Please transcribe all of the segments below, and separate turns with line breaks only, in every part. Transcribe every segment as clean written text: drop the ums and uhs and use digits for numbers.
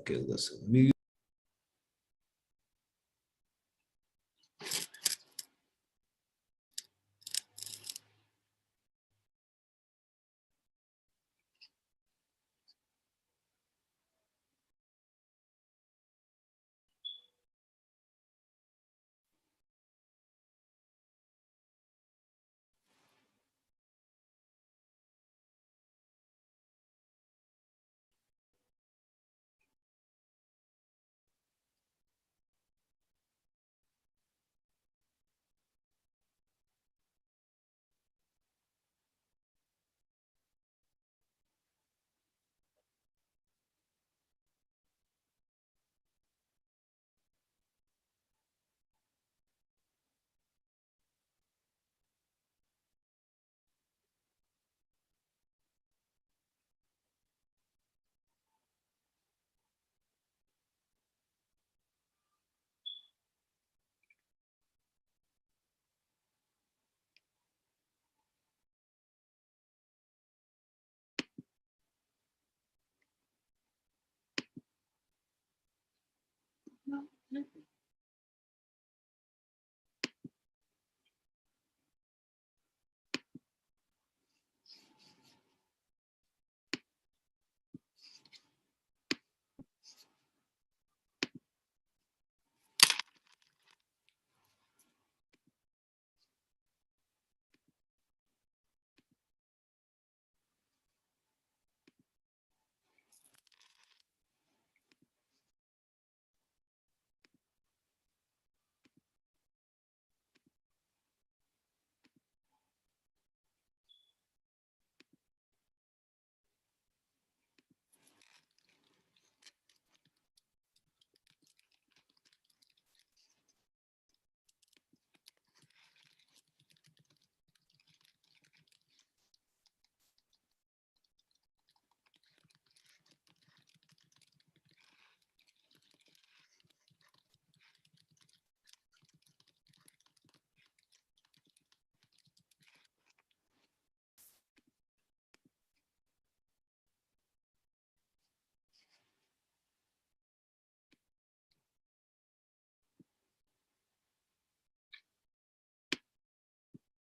Okay, listen. Music.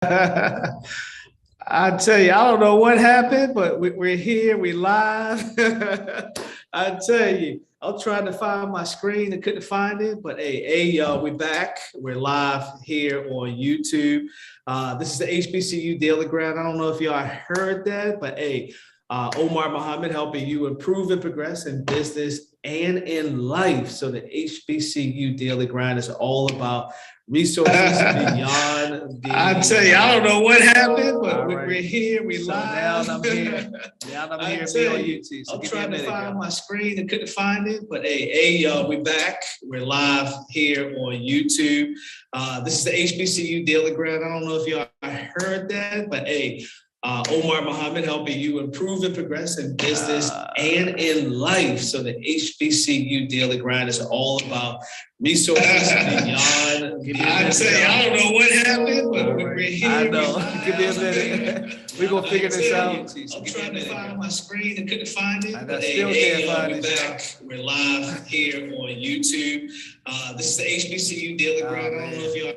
I tell you, I don't know what happened, but we're here, we live. I tell you, I'm trying to find my screen and couldn't find it, but hey, y'all, we're back. We're live here on YouTube. This is the HBCU Daily GRND. I don't know if y'all heard that, but hey, Omar Muhammad helping you improve and progress in business and in life. So the HBCU Daily GRND is all about resources beyond. I tell you, I don't know what happened, but we're here. We live. Now I'm here. Now I'm here on YouTube. So I'm trying to find my screen and couldn't find it, but hey, y'all, we're back. We're live here on YouTube. This is the HBCU Daily GRND. I don't know if y'all heard that, but hey, Omar Muhammad helping you improve and progress in business and in life. So the HBCU Daily GRND is all about resources beyond. I tell you, I don't know what happened, but we're here. I know. Give me a minute. We're going to figure this out. I'm trying to find my screen and couldn't find it. But still can't find it. Back. We're live here on YouTube. This is the HBCU Daily GRND. I don't know if y'all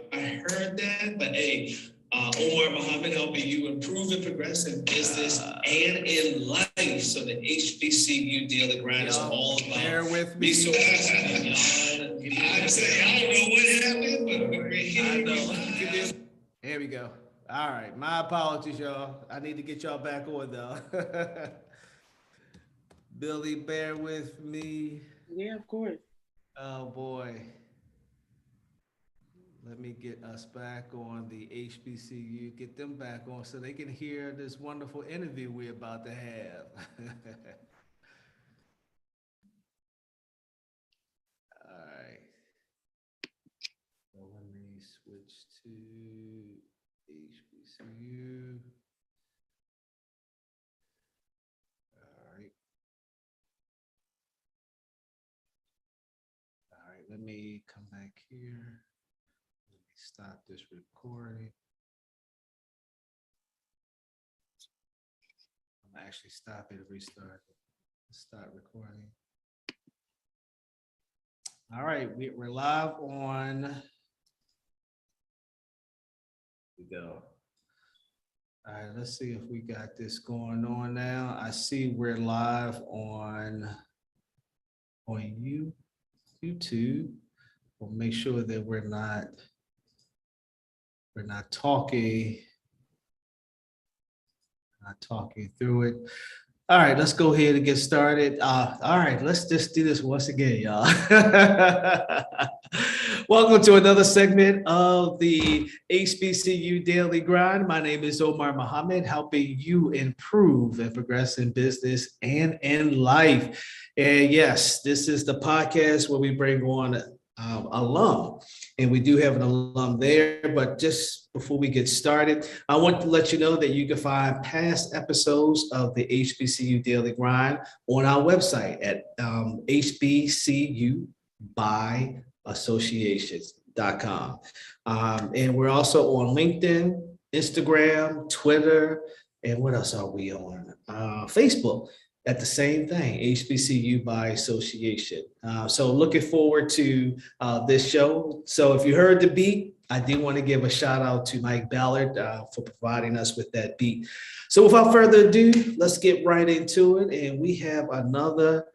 heard that, but hey, Omar Muhammad helping you improve and progress in business and in life. So the HBCU Daily GRND is all about resources beyond. I say, I don't know what happened, but we're here. I know. There we go. All right. My apologies, y'all. I need to get y'all back on, though. Billie, bear with me.
Yeah, of course.
Oh, boy. Let me get us back on the HBCU, get them back on so they can hear this wonderful interview we're about to have. All right. So let me switch to HBCU. All right. All right, let me come back here. Let me stop this recording. I'm actually stop it, restart it, start recording. All right, we're live on. Here we go. All right, let's see if we got this going on now. I see we're live on YouTube. We'll make sure that we're not talking through it. All right, let's go ahead and get started. All right, let's just do this once again, y'all. Welcome to another segment of the HBCU Daily Grind. My name is Omar Muhammad, helping you improve and progress in business and in life. And yes, this is the podcast where we bring on alum, and we do have an alum there. But just before we get started, I want to let you know that you can find past episodes of the HBCU Daily Grind on our website at HBCU by associations.com. And we're also on LinkedIn, Instagram, Twitter, and what else are we on? Facebook. At the same thing, HBCU by association. So looking forward to this show. So if you heard the beat, I do want to give a shout out to Mike Ballard for providing us with that beat. So without further ado, let's get right into it. And we have another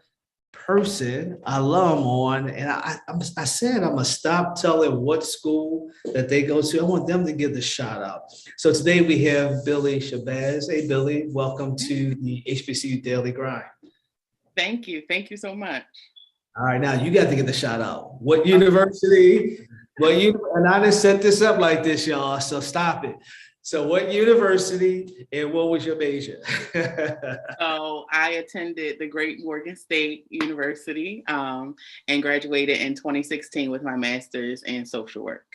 person, alum on, and I said I'm gonna stop telling what school that they go to. I want them to give the shout out. So today we have Billie Shabazz. Hey Billie, welcome to the HBCU Daily Grind.
Thank you so much.
All right, now you got to get the shout out. What university? And I didn't set this up like this, y'all. So stop it. So what university and what was your major?
So I attended the Great Morgan State University and graduated in 2016 with my master's in social work.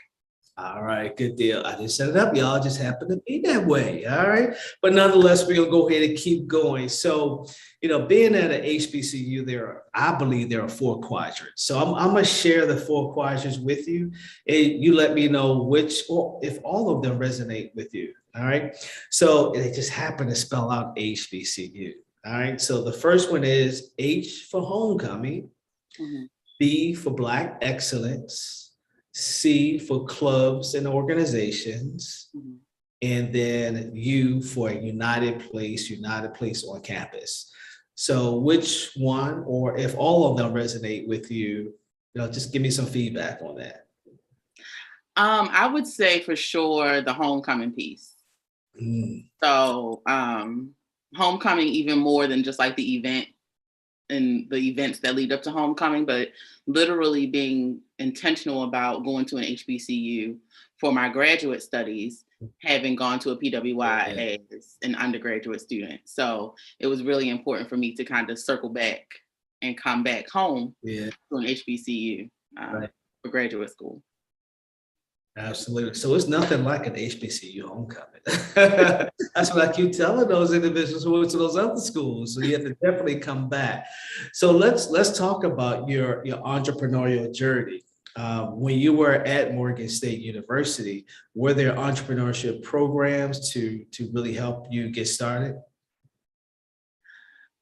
All right, good deal. I didn't set it up, y'all. Just happened to be that way. All right. But nonetheless, we're gonna go ahead and keep going. So, being at an HBCU, I believe there are 4 quadrants. So I'm gonna share the 4 quadrants with you, and you let me know which, or if all of them resonate with you. All right. So they just happen to spell out HBCU. All right. So the first one is H for homecoming, B for Black excellence, C for clubs and organizations, and then U for united place on campus. So which one, or if all of them resonate with you, just give me some feedback on that.
I would say for sure the homecoming piece. So homecoming, even more than just like the event and the events that lead up to homecoming, but literally being intentional about going to an HBCU for my graduate studies, having gone to a PWI as an undergraduate student. So it was really important for me to kind of circle back and come back home to an HBCU for graduate school.
Absolutely. So it's nothing like an HBCU homecoming. That's what I keep telling those individuals who went to those other schools. So you have to definitely come back. So let's talk about your entrepreneurial journey. When you were at Morgan State University, were there entrepreneurship programs to really help you get started?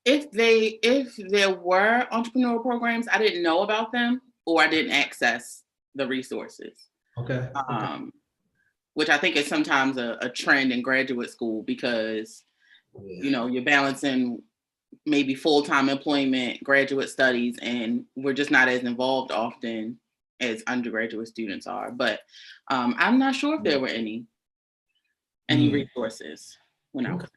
If there were entrepreneurial programs, I didn't know about them, or I didn't access the resources.
Okay.
Which I think is sometimes a trend in graduate school, because you're balancing maybe full-time employment, graduate studies, and we're just not as involved often as undergraduate students are. But I'm not sure if there were any resources when I was there.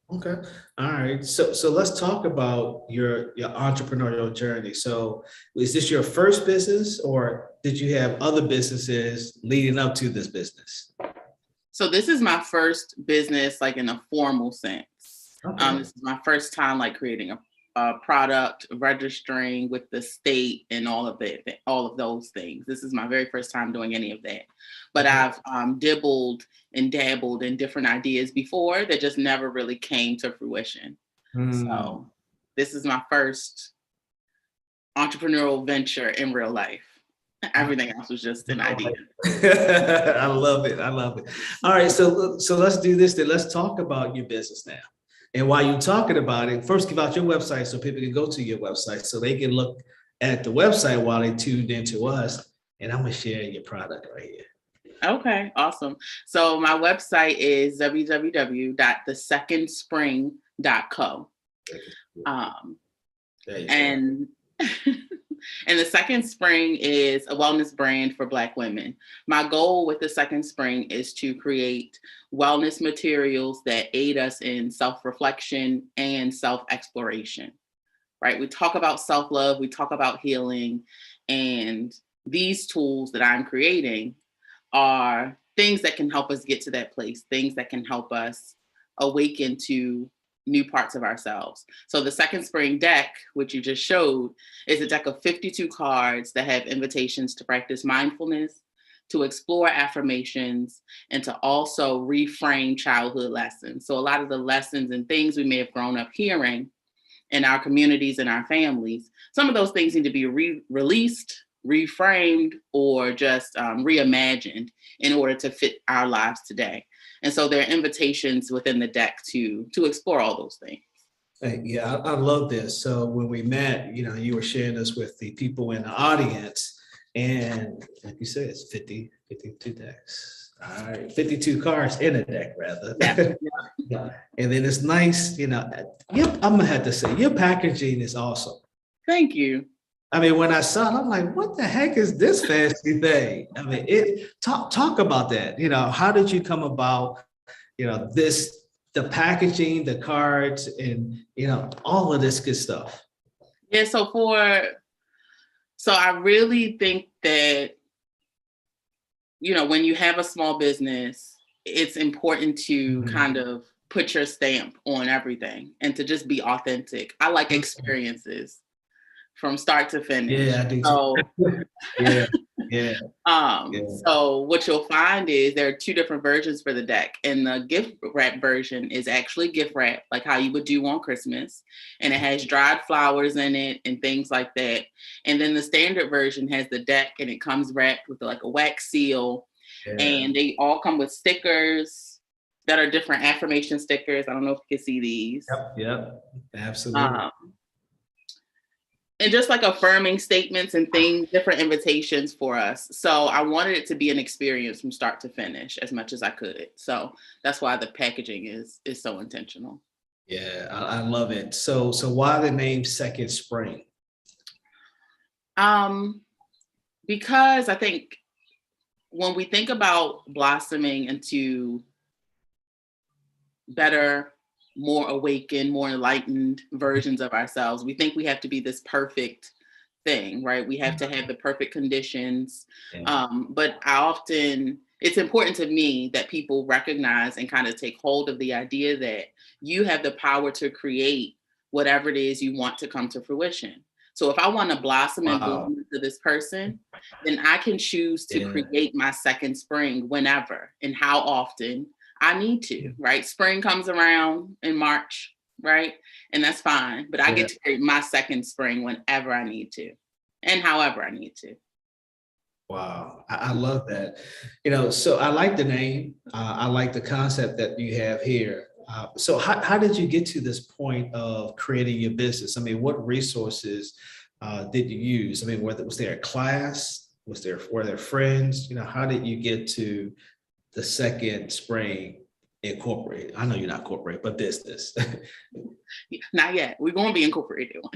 Okay. All right. So let's talk about your entrepreneurial journey. So is this your first business, or did you have other businesses leading up to this business?
So this is my first business, like in a formal sense. Okay. This is my first time like creating a product, registering with the state and all of those things. This is my very first time doing any of that. But I've dibbled and dabbled in different ideas before that just never really came to fruition. So this is my first entrepreneurial venture in real life. Everything else was just an idea.
I love it. All right, so let's do this then. Let's talk about your business now. And while you're talking about it, first give out your website so people can go to your website so they can look at the website while they tuned into us. And I'm going to share your product right here.
Okay, awesome. So my website is www.thesecondspring.co. And and the Second Spring is a wellness brand for Black women. My goal with the Second Spring is to create wellness materials that aid us in self-reflection and self-exploration, right? We talk about self-love, we talk about healing, and these tools that I'm creating are things that can help us get to that place, things that can help us awaken to new parts of ourselves. So the Second Spring deck, which you just showed, is a deck of 52 cards that have invitations to practice mindfulness, to explore affirmations, and to also reframe childhood lessons. So a lot of the lessons and things we may have grown up hearing in our communities and our families, some of those things need to be released, reframed, or just reimagined in order to fit our lives today. And so there are invitations within the deck to explore all those things.
Yeah, I love this. So when we met, you were sharing this with the people in the audience, and like you said, it's 52 decks. All right, 52 cards in a deck, rather. Yeah. And then it's nice, I'm gonna have to say, your packaging is awesome.
Thank you.
I mean, when I saw it, I'm like, what the heck is this fancy thing? I mean, talk about that. How did you come about, the packaging, the cards, and, all of this good stuff?
Yeah, so I really think that, when you have a small business, it's important to kind of put your stamp on everything and to just be authentic. I like experiences from start to finish.
Yeah, I do. So, yeah.
So what you'll find is there are two different versions for the deck, and the gift wrap version is actually gift wrap, like how you would do on Christmas, and it has dried flowers in it and things like that. And then the standard version has the deck, and it comes wrapped with like a wax seal, and they all come with stickers that are different affirmation stickers. I don't know if you can see these.
Yep, absolutely.
And just like affirming statements and things, different invitations for us. So I wanted it to be an experience from start to finish as much as I could. So that's why the packaging is so intentional.
Yeah, I love it. So why the name Second Spring?
Because I think when we think about blossoming into better, more awakened, more enlightened versions of ourselves, we think we have to be this perfect thing, right? We have to have the perfect conditions. But it's important to me that people recognize and kind of take hold of the idea that you have the power to create whatever it is you want to come to fruition. So if I want to blossom and bloom into this person, then I can choose to create my second spring whenever and how often I need to, right? Spring comes around in March, right? And that's fine. But I get to create my second spring whenever I need to and however I need to.
Wow. I love that. So I like the name. I like the concept that you have here. So how did you get to this point of creating your business? I mean, what resources did you use? I mean, was there a class? Were there friends? How did you get to the Second Spring Incorporated? I know you're not corporate, but business.
Not yet. We're going to be incorporated one.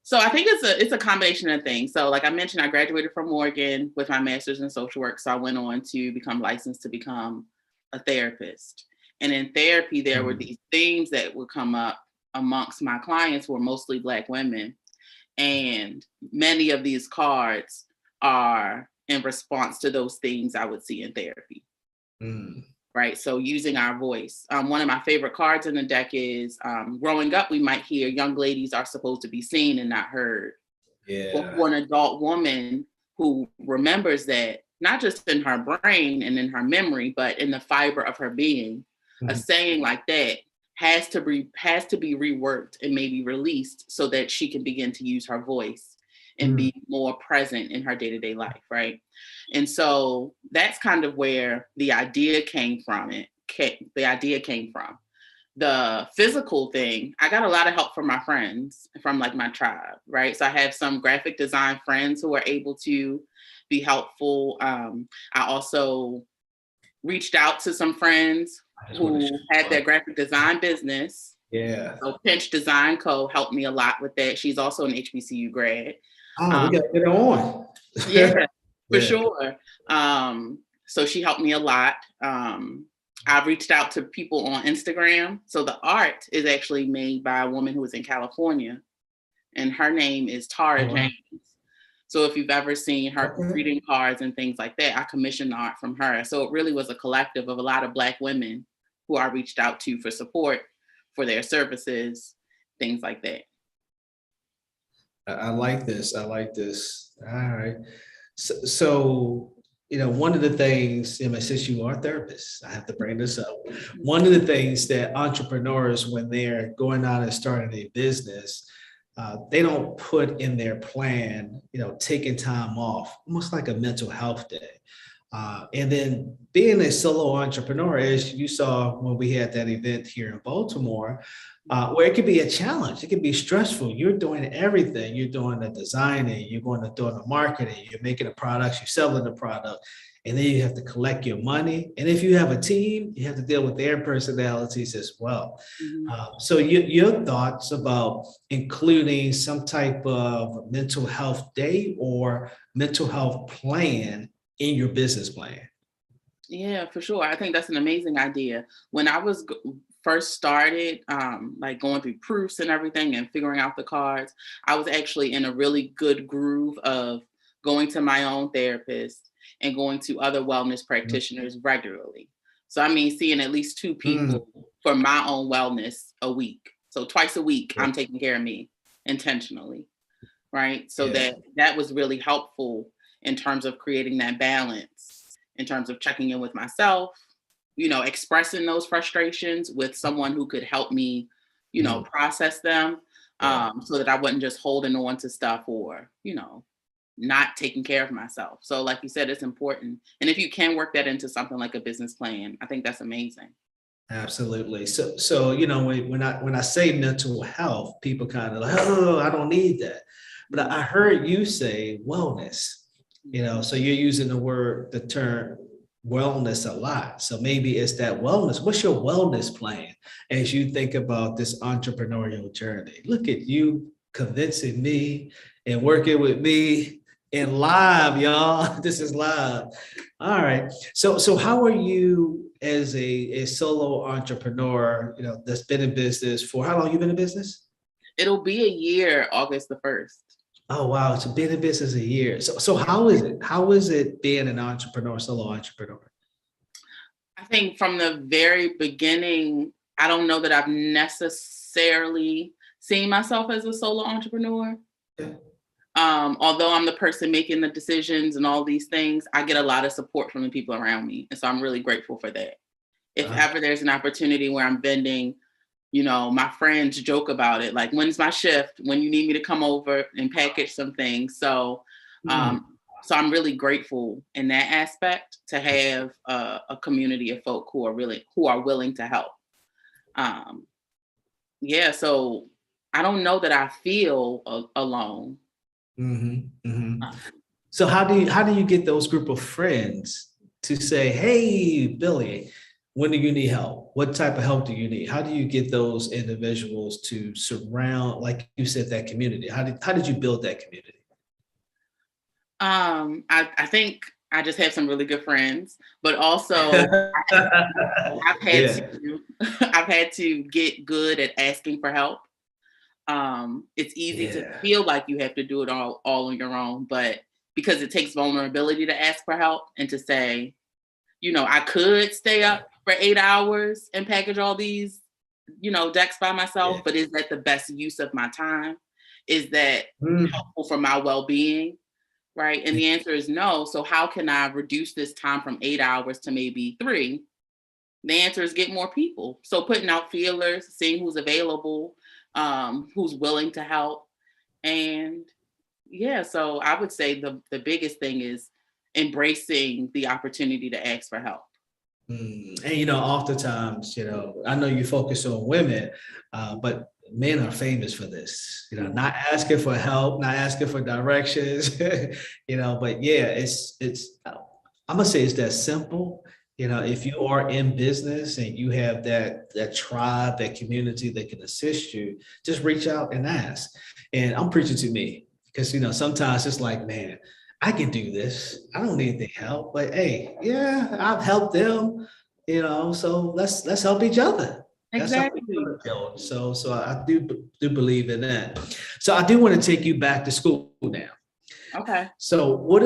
So I think it's a combination of things. So like I mentioned, I graduated from Morgan with my master's in social work. So I went on to become licensed to become a therapist. And in therapy, there were these themes that would come up amongst my clients who were mostly Black women. And many of these cards are in response to those things I would see in therapy. Right. So using our voice. One of my favorite cards in the deck is growing up, we might hear young ladies are supposed to be seen and not heard.
Yeah.
But for an adult woman who remembers that, not just in her brain and in her memory, but in the fiber of her being, a saying like that has to be reworked and maybe released so that she can begin to use her voice and be more present in her day-to-day life, right? And so that's kind of where the idea came from. the physical thing, I got a lot of help from my friends, from like my tribe, right? So I have some graphic design friends who are able to be helpful. I also reached out to some friends who had their graphic design business.
Yeah.
So Pinch Design Co. helped me a lot with that. She's also an HBCU grad.
Oh, we got to get her on.
Yeah, for sure. So she helped me a lot. I've reached out to people on Instagram. So the art is actually made by a woman who is in California, and her name is Tara James. So if you've ever seen her greeting cards and things like that, I commissioned the art from her. So it really was a collective of a lot of Black women who I reached out to for support for their services, things like that.
I like this. I like this. All right. So one of the things, since you are a therapist, I have to bring this up. One of the things that entrepreneurs, when they're going out and starting a business, they don't put in their plan, taking time off, almost like a mental health day. And then being a solo entrepreneur, as you saw when we had that event here in Baltimore, where it could be a challenge, it could be stressful. You're doing everything. You're doing the designing, you're going to do the marketing, you're making the products, you're selling the product, and then you have to collect your money. And if you have a team, you have to deal with their personalities as well. So your thoughts about including some type of mental health day or mental health plan in your business plan?
Yeah, for sure. I think that's an amazing idea. When I was first started, like going through proofs and everything and figuring out the cards, I was actually in a really good groove of going to my own therapist and going to other wellness practitioners regularly. So I mean, seeing at least 2 people for my own wellness a week. So twice a week, I'm taking care of me intentionally, right? So that was really helpful in terms of creating that balance, in terms of checking in with myself, expressing those frustrations with someone who could help me, process them, so that I wasn't just holding on to stuff or, not taking care of myself. So like you said, it's important. And if you can work that into something like a business plan, I think that's amazing.
Absolutely. So when I say mental health, people kind of like, oh, I don't need that. But I heard you say wellness, so you're using the term wellness a lot. So maybe it's that wellness. What's your wellness plan as you think about this entrepreneurial journey? Look at you convincing me and working with me in live, y'all. This is live. All right. So how are you as a solo entrepreneur, that's been in business for how long? You been in business?
It'll be a year, August the 1st.
Oh, wow. It's been in business a year. So how is it? How is it being an entrepreneur, solo entrepreneur?
I think from the very beginning, I don't know that I've necessarily seen myself as a solo entrepreneur. Yeah. Although I'm the person making the decisions and all these things, I get a lot of support from the people around me. And so I'm really grateful for that. If ever there's an opportunity where I'm vending, my friends joke about it. Like, when's my shift? When you need me to come over and package some things. So, so I'm really grateful in that aspect to have a community of folk who are willing to help. So I don't know that I feel alone.
So how do you get those group of friends to say, hey, Billie, when do you need help? What type of help do you need? How do you get those individuals to surround, like you said, that community? How did you build that community?
I think I just have some really good friends, but also I've had to get good at asking for help. It's easy to feel like you have to do it all on your own, but because it takes vulnerability to ask for help and to say, I could stay up for 8 hours and package all these, decks by myself, but is that the best use of my time? Is that helpful for my well-being? Right. And the answer is no. So how can I reduce this time from 8 hours to maybe 3? The answer is get more people. So putting out feelers, seeing who's available, who's willing to help. And so I would say the biggest thing is embracing the opportunity to ask for help.
And, oftentimes, I know you focus on women, but men are famous for this, not asking for help, not asking for directions, but yeah, it's, I'm gonna say it's that simple. If you are in business and you have that tribe, that community that can assist you, just reach out and ask. And I'm preaching to me because, sometimes it's like, man, I can do this. I don't need the help, but hey, yeah, I've helped them, so let's help each other.
Exactly.
So I do believe in that. So I do want to take you back to school now.
Okay.
So what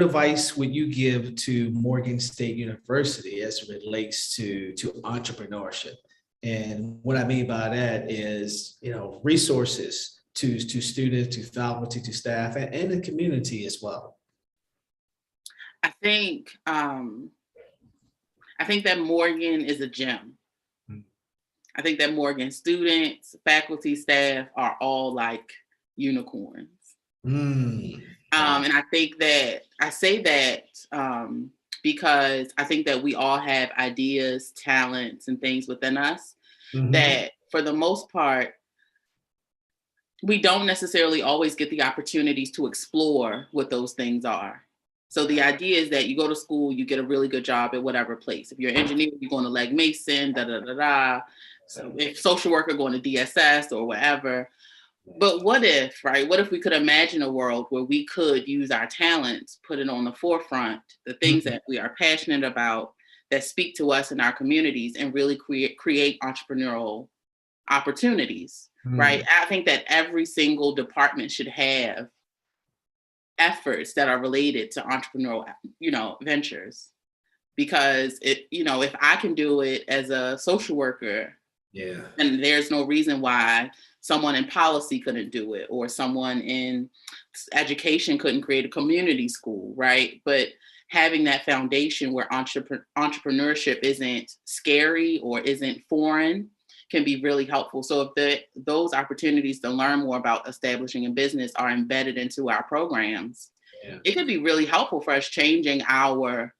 advice would you give to Morgan State University as it relates to entrepreneurship? And what I mean by that is, resources to students, to faculty, to staff, and the community as well.
I think that Morgan is a gem. I think that Morgan students, faculty, staff are all like unicorns. And I think that I say that because I think that we all have ideas, talents, and things within us that for the most part, we don't necessarily always get the opportunities to explore what those things are. So the idea is that you go to school, you get a really good job at whatever place. If you're an engineer, you're going to Legg Mason, So if social worker, going to DSS or whatever. But what if we could imagine a world where we could use our talents, put it on the forefront, the things that we are passionate about, that speak to us in our communities, and really create entrepreneurial opportunities, right? I think that every single department should have efforts that are related to entrepreneurial, ventures. Because if I can do it as a social worker, and there's no reason why someone in policy couldn't do it, or someone in education couldn't create a community school, right? But having that foundation where entrepreneurship isn't scary or isn't foreign can be really helpful. So if those opportunities to learn more about establishing a business are embedded into our programs, it could be really helpful for us changing our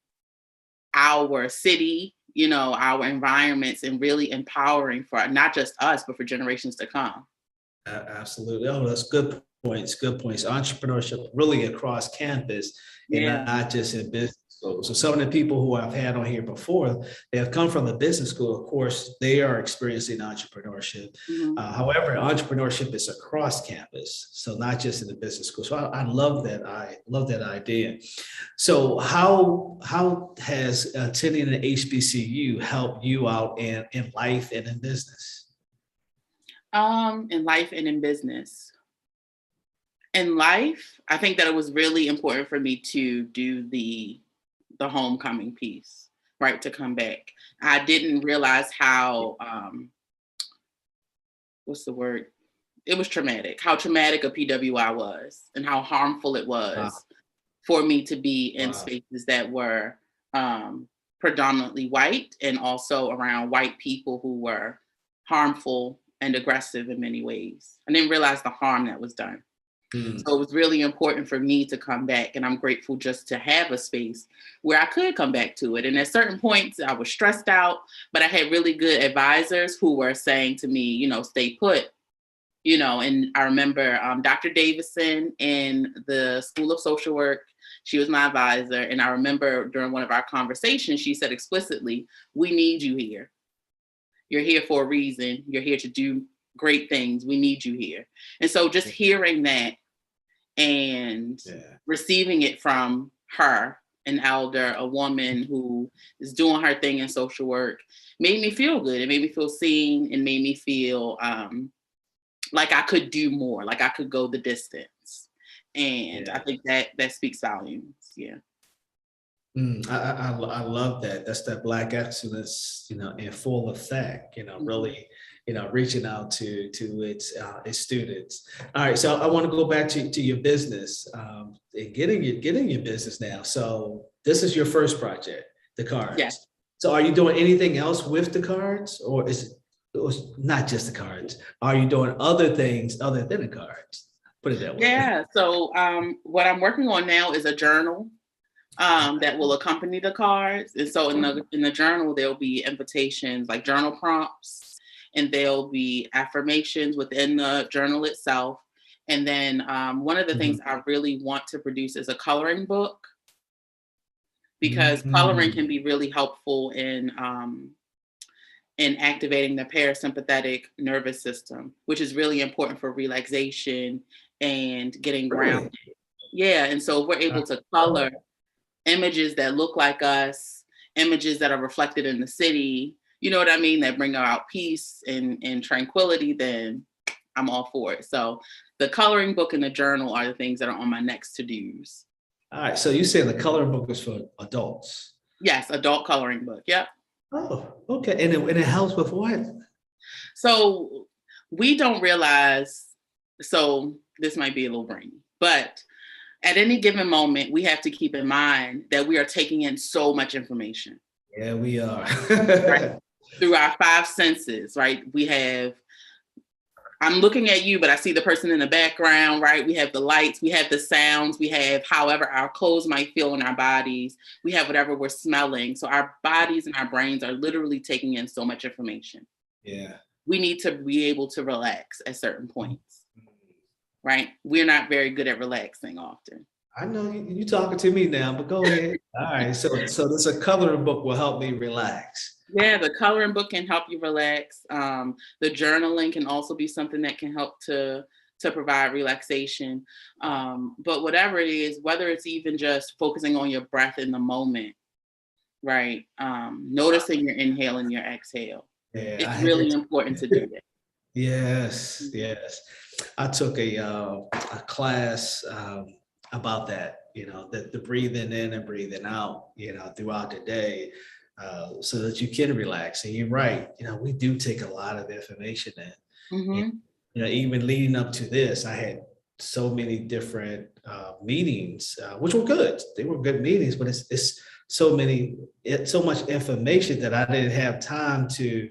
city, our environments, and really empowering for not just us, but for generations to come.
Absolutely. Oh, that's good points. Good points. Entrepreneurship really across campus and not just in business school. So some of the people who I've had on here before, they have come from the business school. Of course, they are experiencing entrepreneurship. However, entrepreneurship is across campus, so not just in the business school. So I love that. I love that idea. So how has attending an HBCU helped you out in life and in business?
In life and in business. In life, I think that it was really important for me to do the homecoming piece, right? To come back. I didn't realize how, what's the word? It was traumatic, how traumatic a PWI was and how harmful it was for me to be in spaces that were predominantly white, and also around white people who were harmful and aggressive in many ways. I didn't realize the harm that was done. So it was really important for me to come back, and I'm grateful just to have a space where I could come back to it. And at certain points I was stressed out, but I had really good advisors who were saying to me, stay put, and I remember Dr. Davison in the School of Social Work, she was my advisor. And I remember during one of our conversations, she said explicitly, we need you here. You're here for a reason. You're here to do great things. We need you here. And so just hearing that and receiving it from her, an elder, a woman who is doing her thing in social work, made me feel good. It made me feel seen, and made me feel like I could do more, like I could go the distance. And I think that speaks volumes.
I love that. That's that Black excellence, in full effect, really, reaching out to its students. All right. So I want to go back to your business, and getting your business now. So this is your first project, the cards.
Yes.
So are you doing anything else with the cards, or is it not just the cards? Are you doing other things other than the cards? Put it that way.
Yeah. So what I'm working on now is a journal. that will accompany the cards. And so in the journal, there'll be invitations, like journal prompts, and there'll be affirmations within the journal itself. And then one of the things I really want to produce is a coloring book, because coloring can be really helpful in activating the parasympathetic nervous system, which is really important for relaxation and getting grounded. Yeah, and so if we're able to color images that look like us, images that are reflected in the city, you know what I mean, that bring about peace and tranquility, then I'm all for it. So the coloring book and the journal are the things that are on my next to-dos.
All right, so you said the coloring book is for adults?
Yes, adult coloring book, yep.
Oh, okay, and it helps with what?
So we don't realize, so this might be a little brainy, but at any given moment, we have to keep in mind that we are taking in so much information.
Yeah, we are.
Right? Through our five senses, right? We have, I'm looking at you, but I see the person in the background, right? We have the lights, we have the sounds, we have however our clothes might feel in our bodies. We have whatever we're smelling. So our bodies and our brains are literally taking in so much information.
Yeah. We
need to be able to relax at certain points. Right? We're not very good at relaxing often.
I know you talking to me now, but go ahead. All right. So this a coloring book will help me relax.
Yeah, the coloring book can help you relax. The journaling can also be something that can help to provide relaxation. But whatever it is, whether it's even just focusing on your breath in the moment, right? Noticing your inhale and your exhale. Yeah, it's really important to do that.
Yes, yes. I took a class about that, the breathing in and breathing out, throughout the day, so that you can relax. And you're right, we do take a lot of information in. Even leading up to this, I had so many different meetings, which were good. They were good meetings, but it's so much information that I didn't have time to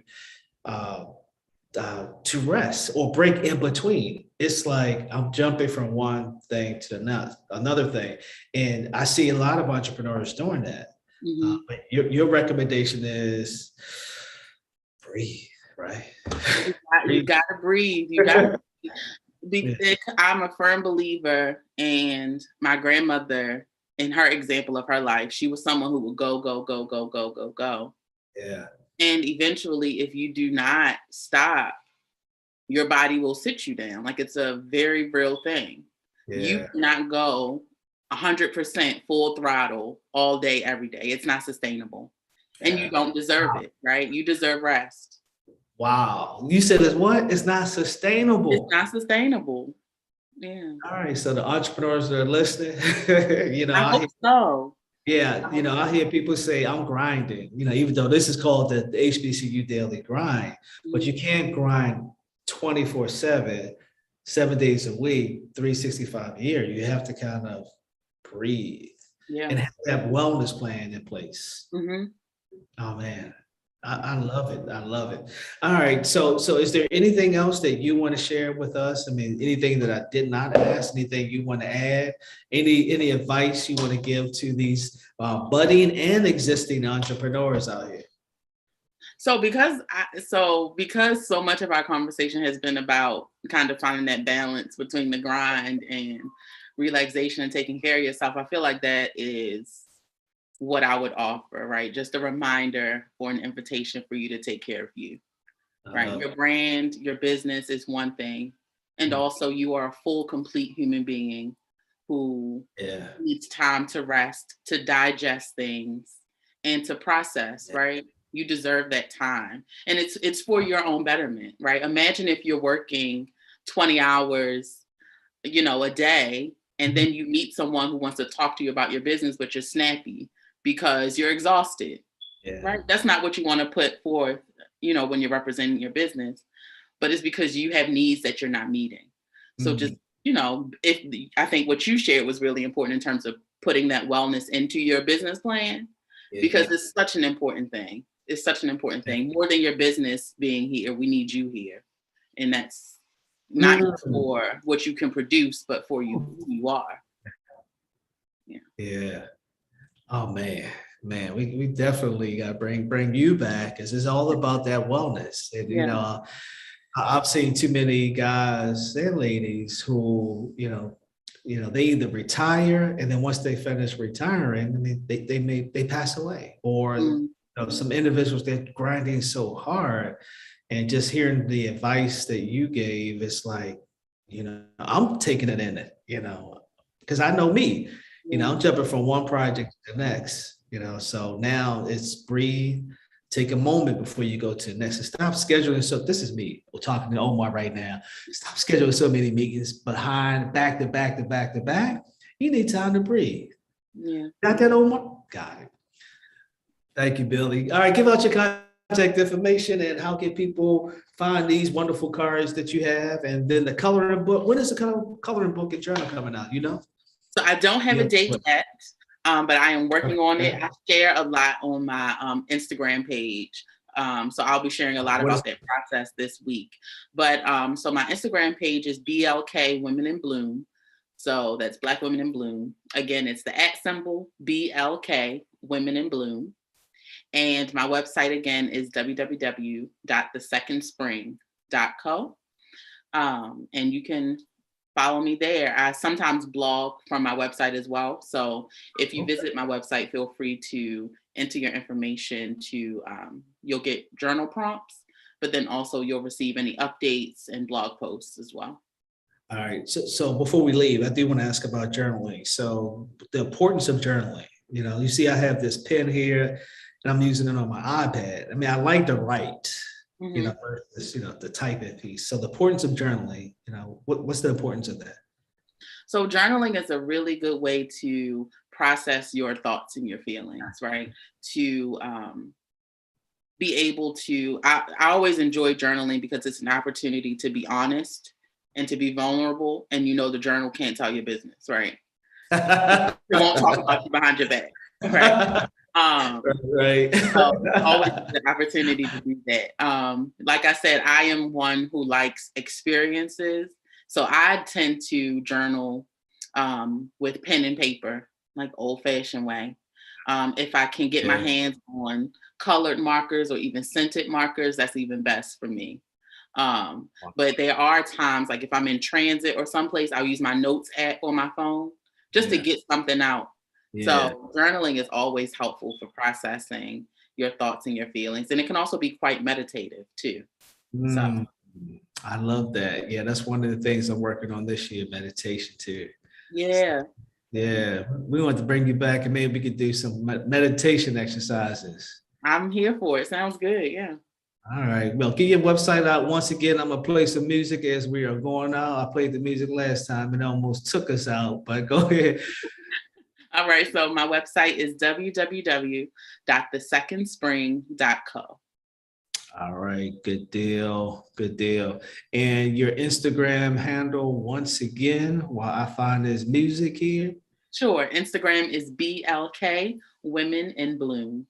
rest or break in between. It's like I'm jumping from one thing to another thing. And I see a lot of entrepreneurs doing that. But your recommendation is breathe, right?
You got to breathe. You got to breathe. I'm a firm believer, and my grandmother, in her example of her life, she was someone who would go, go, go, go, go, go, go.
Yeah.
And eventually, if you do not stop, your body will sit you down. Like, it's a very real thing. Yeah. You cannot go 100% full throttle all day, every day. It's not sustainable. Yeah. And you don't deserve it, right? You deserve rest.
Wow. You said it's what? It's not sustainable.
It's not sustainable. Yeah.
All right. So the entrepreneurs that are listening,
I hope so.
Yeah, I hear people say I'm grinding, even though this is called the HBCU Daily Grind, but you can't grind 24/7, 7 days a week, 365 a year. You have to kind of breathe and have that wellness plan in place. Oh man, I love it. I love it. All right. So is there anything else that you want to share with us? I mean, anything that I did not ask, anything you want to add, any advice you want to give to these budding and existing entrepreneurs out here?
So because so much of our conversation has been about kind of finding that balance between the grind and relaxation and taking care of yourself, I feel like that is what I would offer, right? Just a reminder or an invitation for you to take care of you, right? Your brand, your business is one thing. And also you are a full, complete human being who needs time to rest, to digest things, and to process, right? You deserve that time. And it's for your own betterment, right? Imagine if you're working 20 hours, a day, and then you meet someone who wants to talk to you about your business, but you're snappy because you're exhausted, right? That's not what you want to put forth, when you're representing your business, but it's because you have needs that you're not meeting. So just, I think what you shared was really important in terms of putting that wellness into your business plan, because it's such an important thing. It's such an important thing. More than your business being here, we need you here. And that's not for what you can produce, but for you, who you are.
Yeah. Oh man, we definitely got to bring you back because it's all about that wellness. And I've seen too many guys and ladies who they either retire and then once they finish retiring, I mean, they pass away, or some individuals that grinding so hard, and just hearing the advice that you gave, it's like, I'm taking it in it, because I know me. I'm jumping from one project to the next, so now it's breathe, take a moment before you go to the next, and stop scheduling. So this is me. We're talking to Omar right now. Stop scheduling so many meetings behind, back to back to back to back. You need time to breathe.
Yeah.
Got that, Omar? Got it. Thank you, Billie. All right, give out your contact information and how can people find these wonderful cards that you have, and then the coloring book. When is the coloring book and journal coming out?
So I don't have a date yet, but I am working on it. I share a lot on my Instagram page. So I'll be sharing a lot about that process this week. But so my Instagram page is BLK Women in Bloom. So that's Black Women in Bloom. Again, it's the @ BLK Women in Bloom. And my website again is www.thesecondspring.co. And you can follow me there. I sometimes blog from my website as well. So if you visit my website, feel free to enter your information to, you'll get journal prompts, but then also you'll receive any updates and blog posts as well.
All right. So before we leave, I do want to ask about journaling. So the importance of journaling, you see, I have this pen here and I'm using it on my iPad. I mean, I like to write. Versus, the typing piece. So the importance of journaling, what's the importance of that?
So journaling is a really good way to process your thoughts and your feelings, right? To be able to, I always enjoy journaling because it's an opportunity to be honest and to be vulnerable. And the journal can't tell your business, right? It won't talk about you behind your back, right?
Right.
So always the opportunity to do that. Like I said, I am one who likes experiences. So I tend to journal with pen and paper, like old-fashioned way. If I can get my hands on colored markers or even scented markers, that's even best for me. But there are times, like if I'm in transit or someplace, I'll use my notes app on my phone just to get something out. So journaling is always helpful for processing your thoughts and your feelings. And it can also be quite meditative too. So
I love that. Yeah, that's one of the things I'm working on this year, meditation too.
Yeah.
Yeah. We want to bring you back and maybe we could do some meditation exercises.
I'm here for it. Sounds good. Yeah.
All right. Well, get your website out. Once again, I'm going to play some music as we are going out. I played the music last time and it almost took us out, but go ahead.
All right, so my website is www.thesecondspring.co.
All right, good deal. And your Instagram handle, once again, while I find this music here.
Sure, Instagram is BLK Women in Bloom.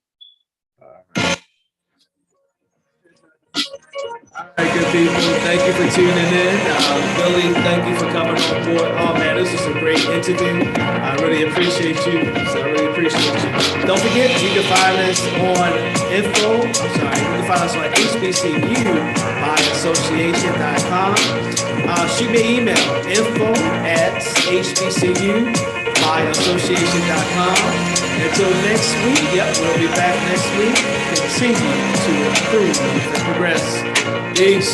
All right. All right, good people. Thank you for tuning in. Billie, thank you for coming on board. Oh man, this is a great interview. I really appreciate you. Don't forget, you can find us on HBCUbyassociation.com. Shoot me an email, info@HBCUbyassociation.com. Until next week, we'll be back next week. Continue to improve and progress. Peace.